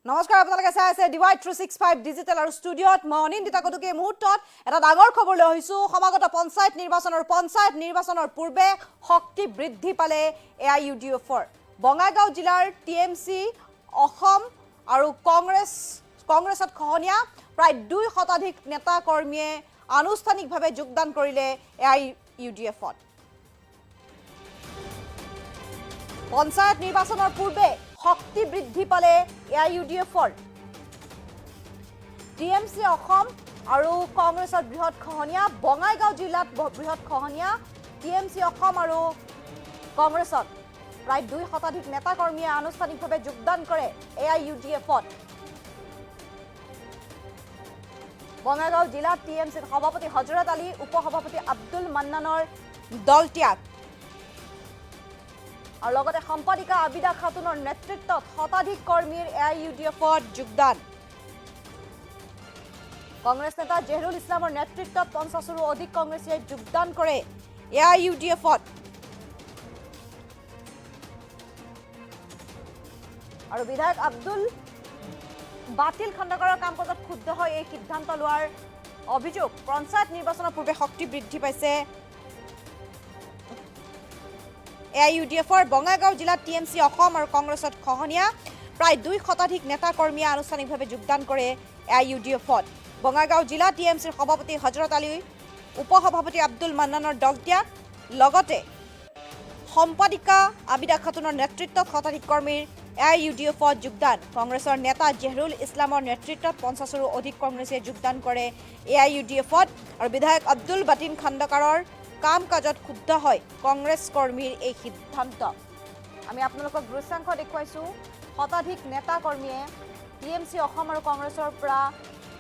নমস্কাৰ আপোনালোকে চাই আছে ডিভাইড 365 ডিজিটেল আৰু ষ্টুডিঅ'ত মই অনিন্দিতা কটুকে এই মুহূৰ্তত এটা ডাঙৰ খবৰ লৈ আহিছো সমাগত পঞ্চায়ত নিৰ্বাচনৰ পূৰ্বে শক্তি বৃদ্ধি পালে AIUDF-ৰ বঙাইগাঁও জিলাৰ TMC অসম আৰু কংগ্ৰেছত খহনীয়া প্ৰায় 2 শতাধিক নেতা কৰ্মীয়ে আনুষ্ঠানিকভাৱে যোগদান কৰিলে AIUDF-ত পঞ্চায়ত নিৰ্বাচনৰ পূৰ্বে শক্তি বৃদ্ধি পালে AIUDF-ৰ TMC অসম আৰু কংগ্ৰেছত বৃহৎ খহনীয়া বঙাইগাঁও জিলাত বৃহৎ খহনীয়া TMC অসম আৰু কংগ্ৰেছত প্ৰায় 2 শতাধিক নেতা কৰ্মীয়ে আনুষ্ঠানিকভাৱে যোগদান কৰে AIUDF-ত বঙাইগাঁও জিলাত TMCৰ সভাপতি হজৰত আলী উপসভাপতি আব্দুল মান্নানৰ দল ত্যাগ আৰু লগতে সম্পাদিকা আবিদা খাতুনৰ নেতৃত্বত শতাধিক কৰ্মীৰ AIUDF-ত যোগদান কংগ্ৰেছ নেতা জেহৰুল ইছলামৰ নেতৃত্বত 50ৰো অধিক কংগ্ৰেছীয়ে যোগদান কৰে AIUDF-ত আৰু বিধায়ক আব্দুল বাতিল খণ্ডকাৰৰ কাম কাজত ক্ষুব্ধ হৈ এই সিদ্ধান্ত লোৱাৰ অভিযোগ পঞ্চায়ত নিৰ্বাচনৰ পূৰ্বে শক্তি বৃদ্ধি পাইছে AIUDF-ৰ বঙাইগাঁও জিলাত TMC অসম আৰু কংগ্ৰেছত খহনীয়া প্ৰায় 2 শতাধিক নেতা কৰ্মীয়ে আনুষ্ঠানিকভাৱে যোগদান কৰে AIUDF-ত বঙাইগাঁও জিলা TMCৰ সভাপতি হজৰত আলী উপসভাপতি আব্দুল মান্নানৰ দল ত্যাগ লগতে সম্পাদিকা আবিদা খাতুনৰ নেতৃত্বত শতাধিক কৰ্মীৰ AIUDF-ত যোগদান কংগ্ৰেছৰ নেতা জেহৰুল ইছলামৰ নেতৃত্বত 50ৰো অধিক কংগ্ৰেছীয়ে যোগদান কৰে AIUDF-ত আৰু বিধায়ক আব্দুল বাতিন খণ্ডকাৰৰ কাম কাজত ক্ষুব্ধ হয় কংগ্ৰেছ কৰ্মীৰ এই সিদ্ধান্ত আমি আপোনালোকক দৃশ্যাংশ দেখুৱাইছো শতাধিক নেতা কৰ্মীয়ে TMC অসম আৰু কংগ্ৰেছৰ পৰা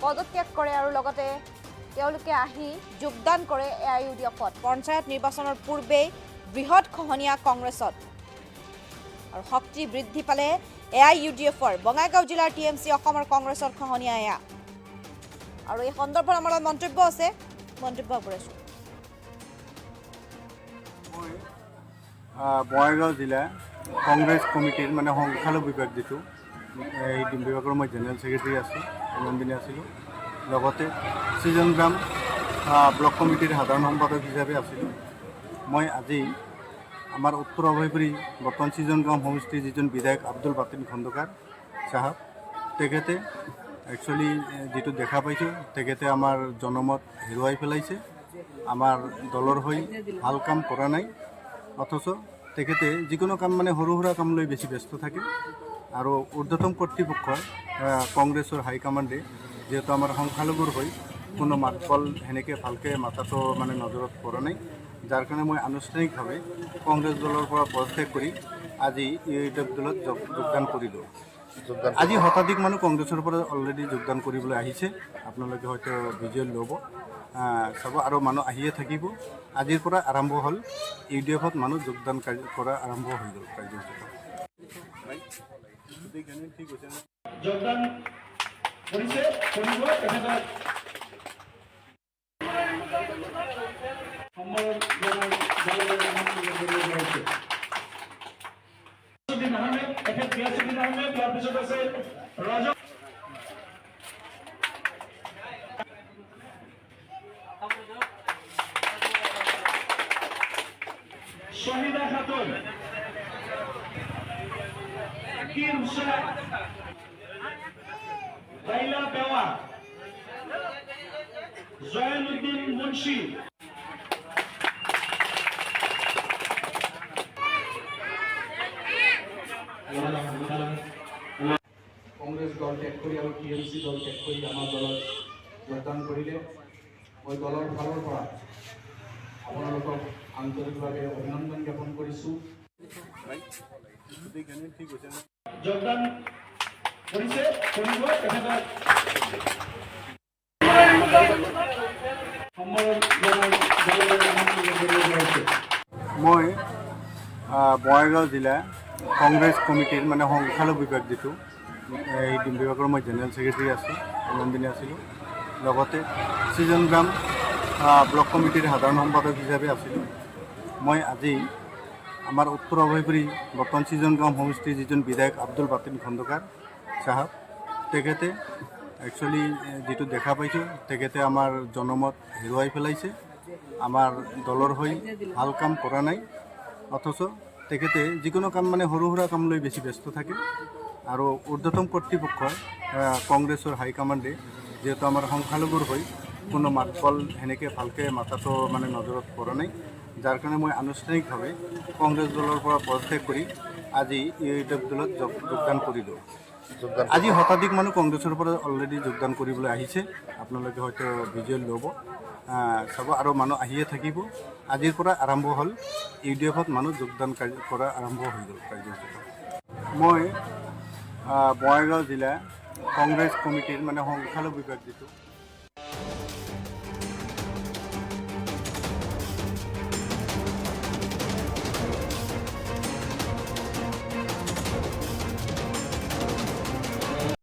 পদত্যাগ কৰে আৰু লগতে তেওঁলোকে আহি যোগদান কৰে AIUDF-ত পঞ্চায়ত নিৰ্বাচনৰ পূৰ্বে বৃহৎ খহনীয়া কংগ্ৰেছত আৰু শক্তি বৃদ্ধি পালে AIUDF-ৰ বঙাইগাঁও জিলাৰ TMC অসম আৰু কংগ্ৰেছৰ খহনীয়া এয়া আৰু এই সন্দৰ্ভত আমাৰ মন্তব্য আছে মন্তব্য কৰিছো বঙাইগাঁও জিলা কংগ্ৰেছ কমিটিৰ মানে সংখ্যালঘু বিভাগ যিটো এই বিভাগৰ মই জেনেৰেল ছেক্ৰেটাৰী আছোঁ ইমানদিনে আছিলোঁ লগতে সৃজনগ্ৰাম ব্লক কমিটিৰ সাধাৰণ সম্পাদক হিচাপে আছিলোঁ মই আজি আমাৰ উত্তৰ অভয়পুৰী বৰ্তমান সৃজনগ্ৰাম সমষ্টিৰ যিজন বিধায়ক আব্দুল বাতিন খণ্ডকাৰ চাহাব তেখেতে একচুৱেলি যিটো দেখা পাইছোঁ তেখেতে আমাৰ জনমত হেৰুৱাই পেলাইছে আমাৰ দলৰ হৈ ভাল কাম কৰা নাই অথচ তেখেতে যিকোনো কাম মানে সৰু সুৰা কাম লৈ বেছি ব্যস্ত থাকে আৰু ঊৰ্ধ্বতম কৰ্তৃপক্ষই কংগ্ৰেছৰ হাইকমাণ্ডে যিহেতু আমাৰ সংখ্যালঘুৰ হৈ কোনো মাতকল সেনেকৈ ভালকৈ মাথাটো মানে নজৰত পৰা নাই যাৰ কাৰণে মই আনুষ্ঠানিকভাৱে কংগ্ৰেছ দলৰ পৰা পদত্যাগ কৰি আজি AIUDF দলত যোগদান কৰিলোঁ আজি শতাধিক মানুহ কংগ্ৰেছৰ পৰা অলৰেডি যোগদান কৰিবলৈ আহিছে আপোনালোকে হয়তো ভিজুৱেল ল'ব চাব আৰু মানুহ আহিয়ে থাকিব আজিৰ পৰা আৰম্ভ হ'ল AIUDF-ত মানুহ যোগদান কৰা আৰম্ভ হৈ গ'ল যোগদান কৰিছে শহীদা খাতুন আকিৰ হুসেন লাইলা বেওয়া জয়নুদ্দিন মুন্সি কংগ্ৰেছ দল ত্যাগ কৰি আৰু TMC দল ত্যাগ কৰি আমাৰ দলত যোগদান কৰিলে মই দলৰ ফালৰ পৰা আপোনালোকক আন্তৰিকভাৱে অভিনন্দন জ্ঞাপন কৰিছোঁ যোগদান কৰিছে মই বঙাইগাঁও জিলা কংগ্ৰেছ কমিটিৰ মানে সংখ্যালঘু বিভাগ যিটো এই বিভাগৰ মই জেনেৰেল ছেক্ৰেটাৰী আছোঁ ইমানদিনে আছিলোঁ লগতে সৃজনগ্ৰাম ব্লক কমিটিৰ সাধাৰণ সম্পাদক হিচাপে আছিলোঁ মই আজি আমাৰ উত্তৰ অভয়পুৰী বৰ্তমান সৃজনগ্ৰাম সমষ্টিৰ যিজন বিধায়ক আব্দুল বাতিন খণ্ডকাৰ চাহাব তেখেতে একচুৱেলি যিটো দেখা পাইছোঁ তেখেতে আমাৰ জনমত হেৰুৱাই পেলাইছে, আমাৰ দলৰ হৈ ভাল কাম কৰা নাই। অথচ তেখেতে যিকোনো কাম মানে সৰু সুৰা কাম লৈ বেছি ব্যস্ত থাকে। আৰু ঊৰ্ধ্বতম কৰ্তৃপক্ষই কংগ্ৰেছৰ হাইকমাণ্ডে যিহেতু আমাৰ সংখ্যালঘুৰ হৈ কোনো মাতকল সেনেকৈ ভালকৈ মাতাটো মানে নজৰত পৰা নাই, যাৰ কাৰণে মই আনুষ্ঠানিকভাৱে কংগ্ৰেছ দলৰ পৰা পদত্যাগ কৰি আজি UIDF দলত যোগদান কৰিলোঁ। আজি শতাধিক মানুহ কংগ্ৰেছৰ পৰা অলৰেডি যোগদান কৰিবলৈ আহিছে, আপোনালোকে হয়তো ভিজুৱেল ল'ব চাব, আৰু মানুহ আহিয়ে থাকিব। আজিৰ পৰা আৰম্ভ হ'ল UDF-ত মানুহ যোগদান কৰা আৰম্ভ হৈ গ'ল কাৰ্যসূচীটো। মই বঙাইগাঁও জিলা কংগ্ৰেছ কমিটিৰ মানে সংখ্যালঘু বিভাগ যিটো